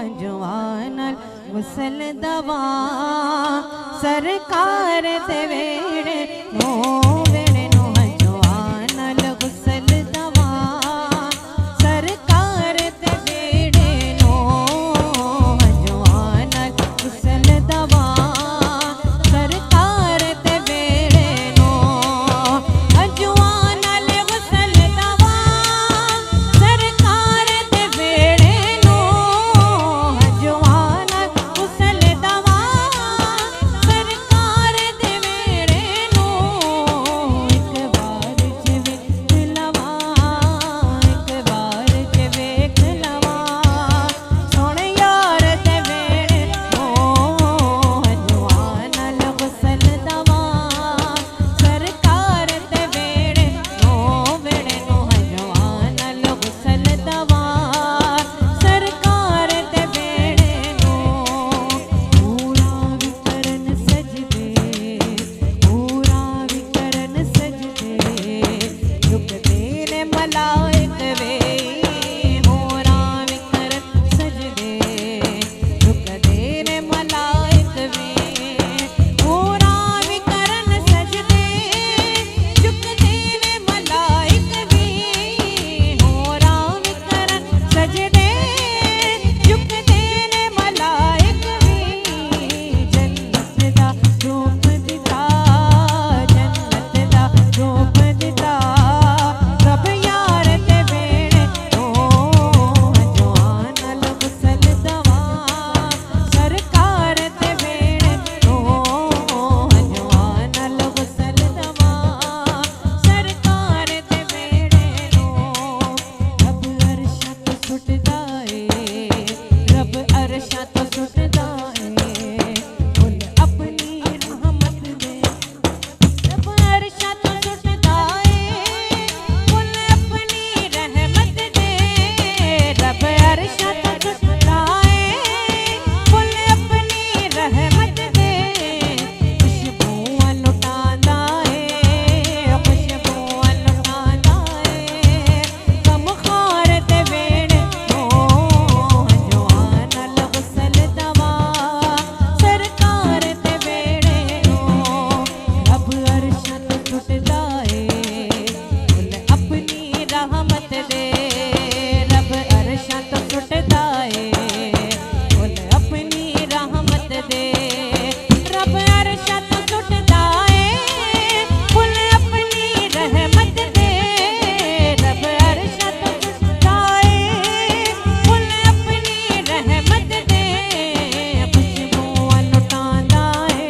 हजवान गुसल दवा सरकार दे वेड़े नो वेड़े नो हजवान गुसल दवा सरकार दे वेड़े नो हजवान गुसल दवा सरकार दे वेड़े नो हजवान गुसल दवा सरकार दे वेड़े नो हजवान गुसल दवा सरकार दे वेड़े नो एक बार जिवे खिलवा एक बार जिवे खिलवा सोने यार दे वेड़े नो हजवान गुसल दवा सरकार दे वेड़े नो हजवान गुसल दवा सरकार दे वेड़े नो पूरा विकरन सजदे पूरा विकरन सजदे झुकते ने मलाइक वे पूरा विकरन सजदे झुकते ने मलाइक वे पूरा विकरन सजदे झुकते ने मलाइक वे पूरा विकरन सजदे झुकते ने मलाइक वे जन्नत दा रूप दिता जन्नत दा रूप दिता रब यार ते वेड़े ओ हजवान गुसल दवा सरकार ते वेड़े ओ हजवान गुसल दवा सरकार ते वेड़े नो रब अरशा तो सुटदा ए रब अरशा तो सुटदा ए फुल अपनी रहमत दे रब अरशा तो सुटदा ए फुल अपनी रहमत दे रब अरशा तो सुटदा ए फुल अपनी रहमत दे खुशबूआं लुटांदा ए खुशबूआं लुटांदा ए गम खार ते वेड़े नो हजवान गुसल दवा सरकार ते वेड़े नो रब अरशा तो सुटदा ए फुल अपनी रहमत दे रब अरशा तो सुटदा ए फुल अपनी रहमत दे रब अरशा तो सुटदा ए फुल अपनी रहमत दे रब अरशा तो सुटदा ए फुल अपनी रहमत दे खुशबूआं लुटांदा ए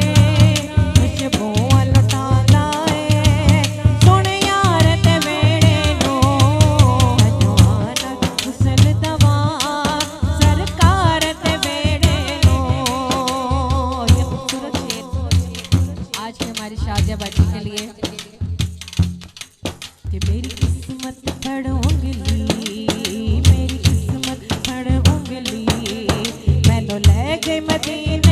खुशबूआं लुटांदा ए सोने यार ते वेड़े नो हजवान गुसल दवा सरकार ते वेड़े नो ये खूबसूरत शेर आज की हमारी शादिया बच्ची के लिए कि मेरी किस्मत फड़ उंगली मेरी किस्मत फड़ उंगली मैनू ले गई मदीना